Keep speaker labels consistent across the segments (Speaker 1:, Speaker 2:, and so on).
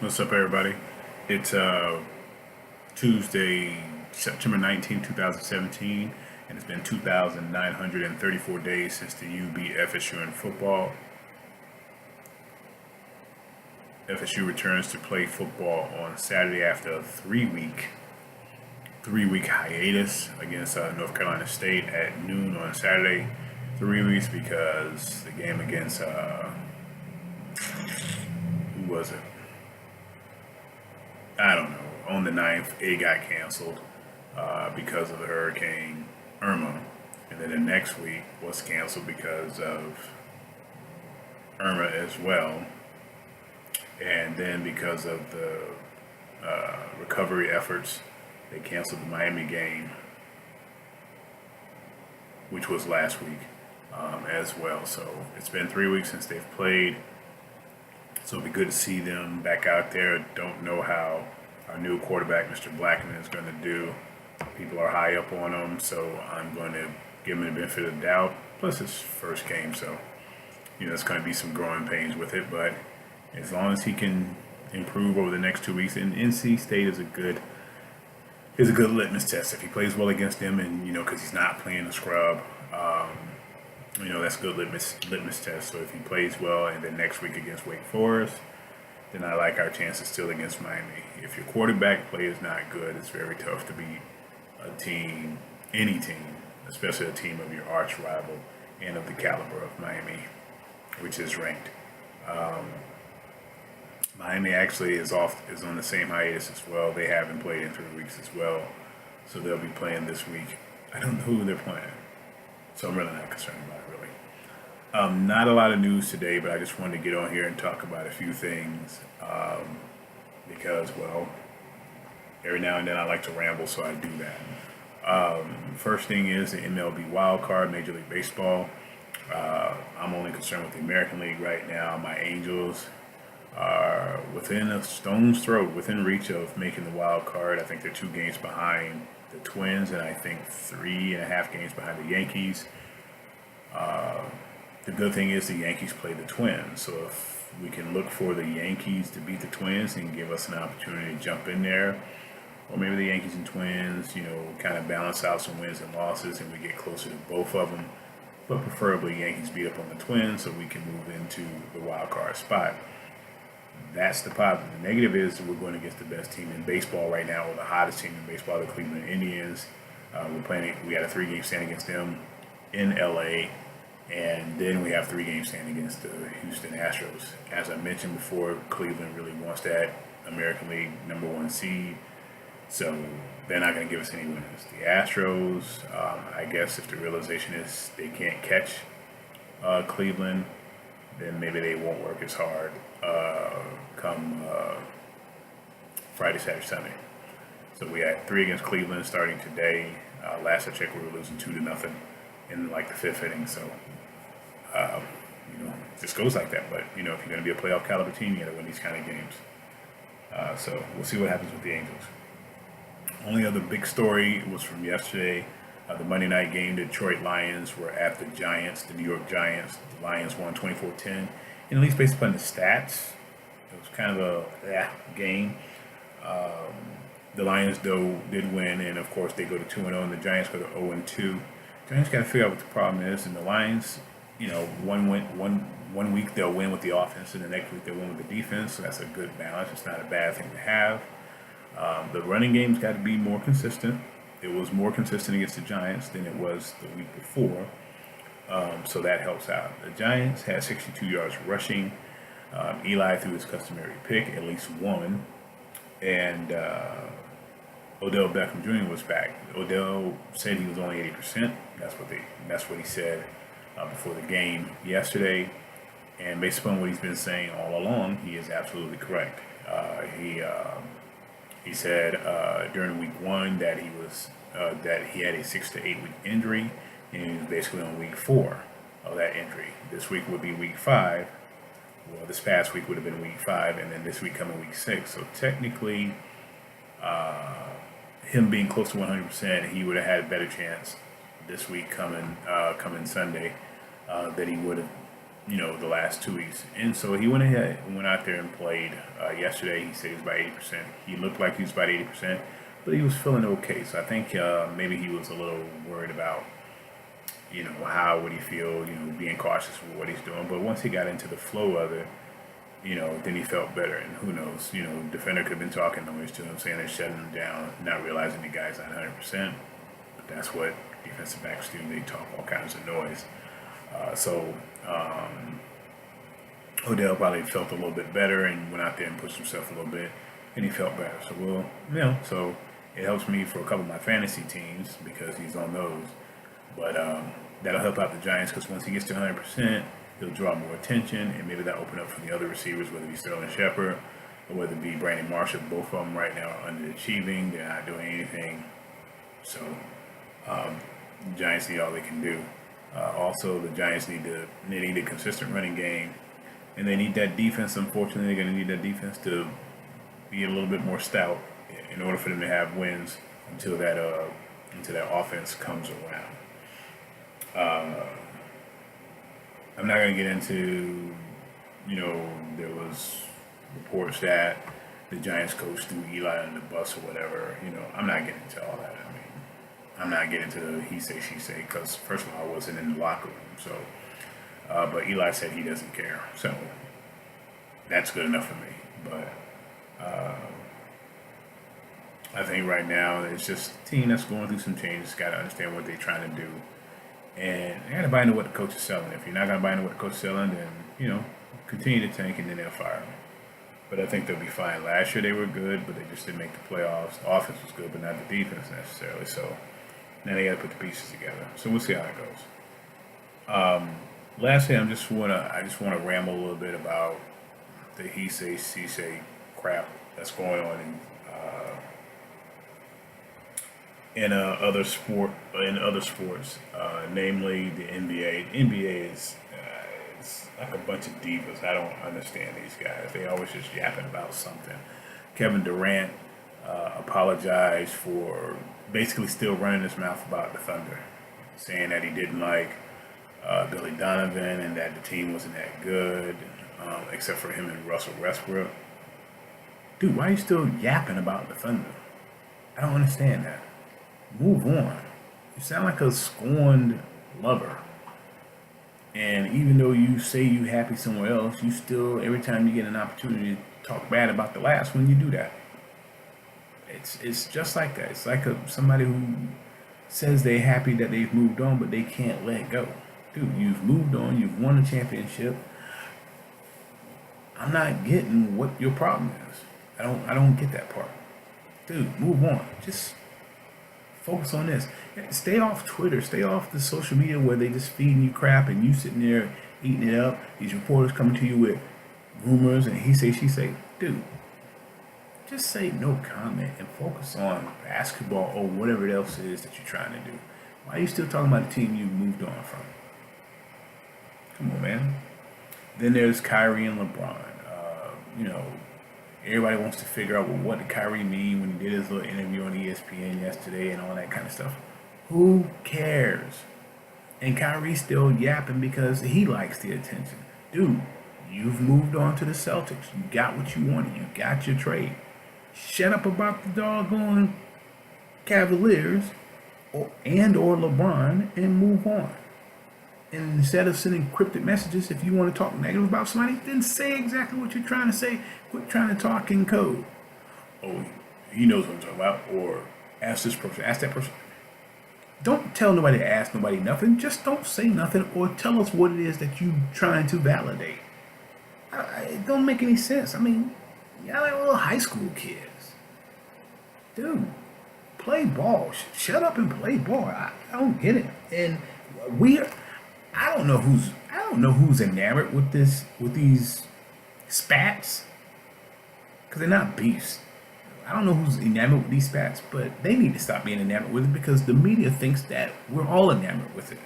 Speaker 1: What's up, everybody? It's Tuesday, September 19th, 2017, and it's been 2,934 days since the UB FSU in football. FSU returns to play football on Saturday after a three week hiatus against North Carolina State at noon on Saturday. 3 weeks because the game against who was it? I don't know. On the 9th, it got canceled because of the Hurricane Irma. And then the next week was canceled because of Irma as well. And then because of the recovery efforts, they canceled the Miami game, which was last week as well. So it's been 3 weeks since they've played. So it'll be good to see them back out there. Don't know how our new quarterback, Mr. Blackman, is going to do. People are high up on him, so I'm going to give him the benefit of the doubt. Plus, his first game, so it's going to be some growing pains with it. But as long as he can improve over the next 2 weeks, and NC State is a good litmus test. If he plays well against them, and because he's not playing a scrub. That's a good litmus test. So if he plays well and then next week against Wake Forest, then I like our chances still against Miami. If your quarterback play is not good, it's very tough to beat any team, especially a team of your arch rival and of the caliber of Miami, which is ranked. Miami actually is on the same hiatus as well. They haven't played in 3 weeks as well, so they'll be playing this week. I don't know who they're playing, so I'm really not concerned about it, really. Not a lot of news today, but I just wanted to get on here and talk about a few things because, well, every now and then I like to ramble, so I do that. First thing is the MLB wild card, Major League Baseball. I'm only concerned with the American League right now. My Angels are within a stone's throw, within reach of making the wild card. I think they're 2 games behind the Twins, and I think 3.5 games behind the Yankees. The good thing is the Yankees play the Twins, so if we can look for the Yankees to beat the Twins and give us an opportunity to jump in there, or maybe the Yankees and Twins, kind of balance out some wins and losses, and we get closer to both of them. But preferably Yankees beat up on the Twins so we can move into the wild card spot. That's the positive. The negative is we're going against the best team in baseball right now, or the hottest team in baseball, the Cleveland Indians. We had a 3-game stand against them in LA, and then we have 3 games stand against the Houston Astros. As I mentioned before, Cleveland really wants that American League #1 seed, so they're not going to give us any wins. The Astros, I guess if the realization is they can't catch Cleveland, then maybe they won't work as hard come Friday, Saturday, Sunday. So we had 3 against Cleveland starting today. Last I checked, we were losing 2-0 in like the 5th inning. So, it just goes like that. But, if you're going to be a playoff caliber team, you got to win these kind of games. So we'll see what happens with the Angels. Only other big story was from yesterday. The Monday night game, the Detroit Lions were at the Giants, the New York Giants. The Lions won 24-10. And at least based upon the stats, it was kind of a game. The Lions, though, did win, and of course they go to 2-0, and the Giants go to 0-2. Giants got to figure out what the problem is, and the Lions, one week they'll win with the offense, and the next week they'll win with the defense. So that's a good balance. It's not a bad thing to have. The running game's got to be more consistent. It was more consistent against the Giants than it was the week before, so that helps out. The Giants had 62 yards rushing. Eli threw his customary pick, at least one, and Odell Beckham Jr. was back. Odell said he was only 80%. That's what he said before the game yesterday, and based upon what he's been saying all along, he is absolutely correct. He said during week 1 that he had a 6 to 8 week injury, and he was basically on week 4 of that injury. This week would be week 5. Well, this past week would have been week 5, and then this week coming week 6. So technically, him being close to 100%, he would have had a better chance this week coming Sunday than he would have the last 2 weeks. And so he went out there and played yesterday. He said he was about 80%. He looked like he was about 80%, but he was feeling okay. So I think maybe he was a little worried about, how would he feel, being cautious with what he's doing. But once he got into the flow of it, then he felt better. And who knows, defender could have been talking noise to him, saying they're shutting him down, not realizing the guy's not 100%. But that's what defensive backs do. They talk all kinds of noise. Odell probably felt a little bit better and went out there and pushed himself a little bit, and he felt better. So it helps me for a couple of my fantasy teams because he's on those. But that'll help out the Giants because once he gets to 100%, he'll draw more attention, and maybe that'll open up for the other receivers, whether it be Sterling Shepard or whether it be Brandon Marshall. Both of them right now are underachieving. They're not doing anything. So the Giants need all they can do. Also, the Giants need a consistent running game, and they need that defense. Unfortunately, they're going to need that defense to be a little bit more stout in order for them to have wins until that offense comes around. I'm not going to get into, there was reports that the Giants coach threw Eli on the bus or whatever. I'm not getting into all that. I'm not getting into the he say, she say, because first of all, I wasn't in the locker room. So, but Eli said he doesn't care. So that's good enough for me. But I think right now it's just a team that's going through some changes. Got to understand what they're trying to do. And they got to buy into what the coach is selling. If you're not going to buy into what the coach is selling, then, continue to tank and then they'll fire him. But I think they'll be fine. Last year they were good, but they just didn't make the playoffs. The offense was good, but not the defense necessarily. So now they got to put the pieces together. So we'll see how it goes. Lastly, I just want to ramble a little bit about the he say, she say crap that's going on in other sports, namely the NBA. The NBA is it's like a bunch of divas. I don't understand these guys. They always just yapping about something. Kevin Durant apologized for basically still running his mouth about the Thunder, saying that he didn't like Billy Donovan and that the team wasn't that good, except for him and Russell Westbrook. Dude, why are you still yapping about the Thunder? I don't understand that. Move on. You sound like a scorned lover. And even though you say you happy somewhere else, you still, every time you get an opportunity to talk bad about the last one, you do that. It's just like that. It's like somebody who says they're happy that they've moved on, but they can't let go. Dude, you've moved on. You've won a championship. I'm not getting what your problem is. I don't get that part. Dude, move on. Just focus on this. Stay off Twitter. Stay off the social media where they just feeding you crap and you sitting there eating it up. These reporters coming to you with rumors and he say, she say. Dude, just say no comment and focus on basketball or whatever else it is that you're trying to do. Why are you still talking about the team you moved on from? Come on, man. Then there's Kyrie and LeBron. Everybody wants to figure out, well, what did Kyrie mean when he did his little interview on ESPN yesterday and all that kind of stuff. Who cares? And Kyrie's still yapping because he likes the attention. Dude, you've moved on to the Celtics. You got what you wanted. You got your trade. Shut up about the doggone Cavaliers or LeBron and move on. And instead of sending cryptic messages, if you want to talk negative about somebody, then say exactly what you're trying to say. Quit trying to talk in code. Oh, he knows what I'm talking about. Or ask this person, ask that person. Don't tell nobody to ask nobody nothing. Just don't say nothing or tell us what it is that you're trying to validate. It don't make any sense. I mean, y'all like little high school kids. Dude, play ball. Shut up and play ball. I don't get it. And I don't know who's enamored with these spats, because they're not beefs. I don't know who's enamored with these spats, but they need to stop being enamored with it because the media thinks that we're all enamored with it.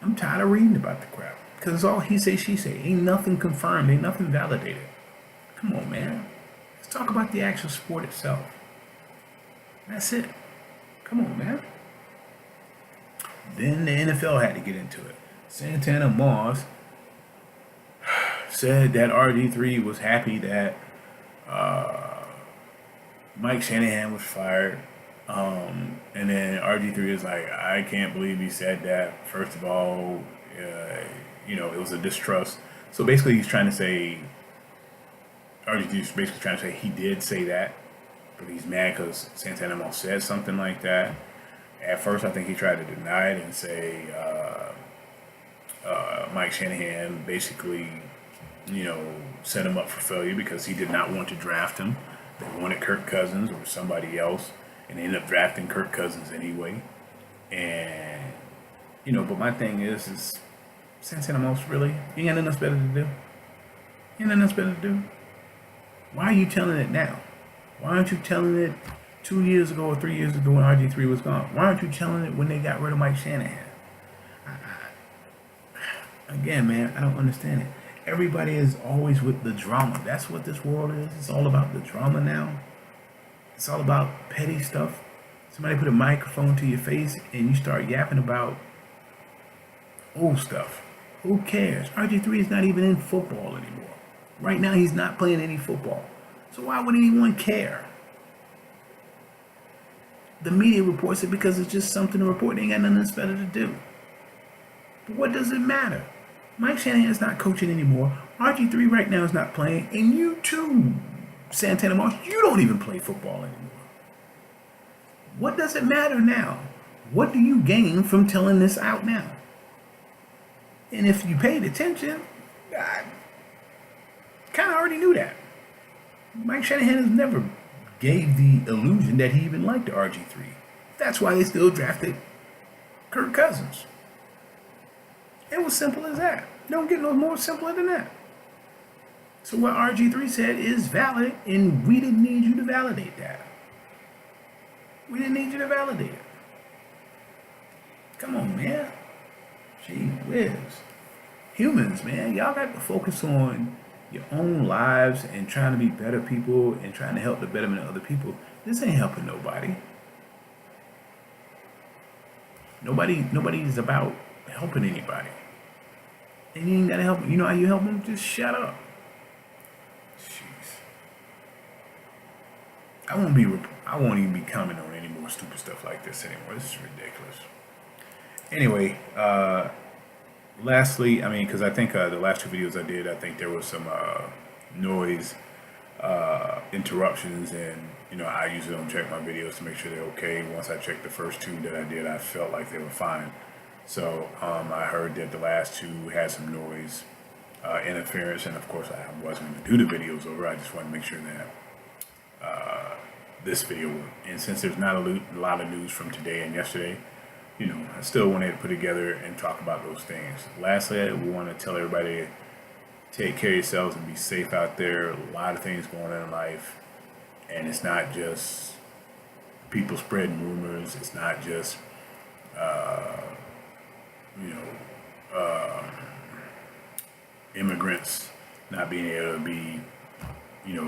Speaker 1: I'm tired of reading about the crap because it's all he say, she say. Ain't nothing confirmed. Ain't nothing validated. Come on, man. Let's talk about the actual sport itself. That's it. Come on, man. Then the NFL had to get into it. Santana Moss said that RG3 was happy that Mike Shanahan was fired. And then RG3 is like, I can't believe he said that. First of all, it was a distrust. So basically, he's trying to say, RG3 is basically trying to say he did say that, but he's mad because Santana Moss said something like that. At first, I think he tried to deny it and say Mike Shanahan basically, set him up for failure because he did not want to draft him. They wanted Kirk Cousins or somebody else, and they ended up drafting Kirk Cousins anyway. And but my thing is Santana Moss really? You ain't got nothing else better to do. You ain't nothing else better to do. Why are you telling it now? Why aren't you telling it 2 years ago or 3 years ago when RG3 was gone? Why aren't you telling it when they got rid of Mike Shanahan? Again, man, I don't understand it. Everybody is always with the drama. That's what this world is. It's all about the drama now. It's all about petty stuff. Somebody put a microphone to your face and you start yapping about old stuff. Who cares? RG3 is not even in football anymore. Right now, he's not playing any football. So why would anyone care? The media reports it because it's just something to report. They ain't got nothing else better to do. But what does it matter? Mike Shanahan's not coaching anymore. RG3 right now is not playing. And you too, Santana Moss, you don't even play football anymore. What does it matter now? What do you gain from telling this out now? And if you paid attention, I kind of already knew that. Mike Shanahan has never gave the illusion that he even liked the RG3. That's why they still drafted Kirk Cousins. It was simple as that. Don't get no more simpler than that. So what RG3 said is valid, and we didn't need you to validate that. We didn't need you to validate it. Come on, man. Gee whiz. Humans, man, y'all got to focus on your own lives and trying to be better people and trying to help the betterment of other people. This ain't helping nobody. Nobody's about helping anybody. And you ain't gotta help them. You know how you help them? Just shut up. Jeez. I won't even be commenting on any more stupid stuff like this anymore. This is ridiculous. Anyway, lastly, because I think the last two videos I did, I think there was some noise interruptions, and I usually don't check my videos to make sure they're okay. Once I checked the first two that I did, I felt like they were fine. So I heard that the last two had some noise interference, and of course I wasn't going to do the videos over. I just wanted to make sure that this video worked. And since there's not a lot of news from today and yesterday, I still wanted to put together and talk about those things. Lastly, we want to tell everybody to take care of yourselves and be safe out there. A lot of things going on in life, and it's not just people spreading rumors. It's not just immigrants not being able to be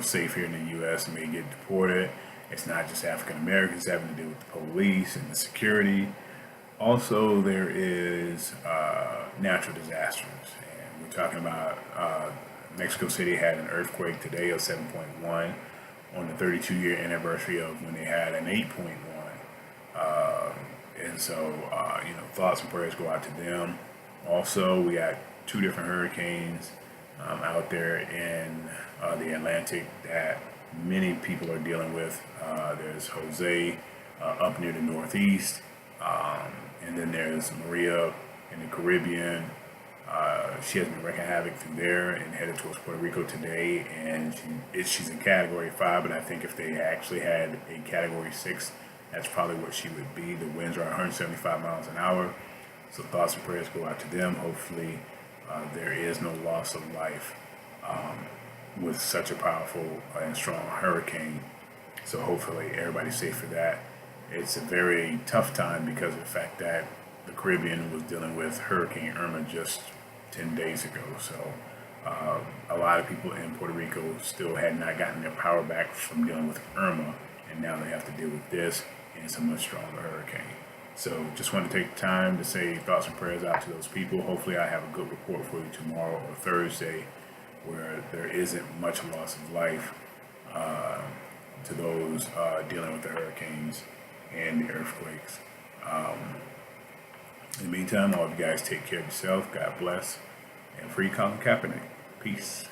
Speaker 1: safe here in the U.S. and may get deported. It's not just African Americans having to deal with the police and the security. Also, there is natural disasters, and we're talking about Mexico City had an earthquake today of 7.1 on the 32-year anniversary of when they had an 8.1. And so, thoughts and prayers go out to them. Also, we got two different hurricanes out there in the Atlantic that many people are dealing with. There's Jose up near the northeast. And then there's Maria in the Caribbean. She has been wreaking havoc through there and headed towards Puerto Rico today. And she's in Category 5, but I think if they actually had a Category 6, that's probably what she would be. The winds are 175 miles an hour. So thoughts and prayers go out to them. Hopefully there is no loss of life with such a powerful and strong hurricane. So hopefully everybody's safe for that. It's a very tough time because of the fact that the Caribbean was dealing with Hurricane Irma just 10 days ago. So a lot of people in Puerto Rico still had not gotten their power back from dealing with Irma, and now they have to deal with this, and it's a much stronger hurricane. So just want to take the time to say thoughts and prayers out to those people. Hopefully I have a good report for you tomorrow or Thursday where there isn't much loss of life to those dealing with the hurricanes and the earthquakes. In the meantime, all of you guys take care of yourself. God bless. And free Colin Kaepernick. Peace.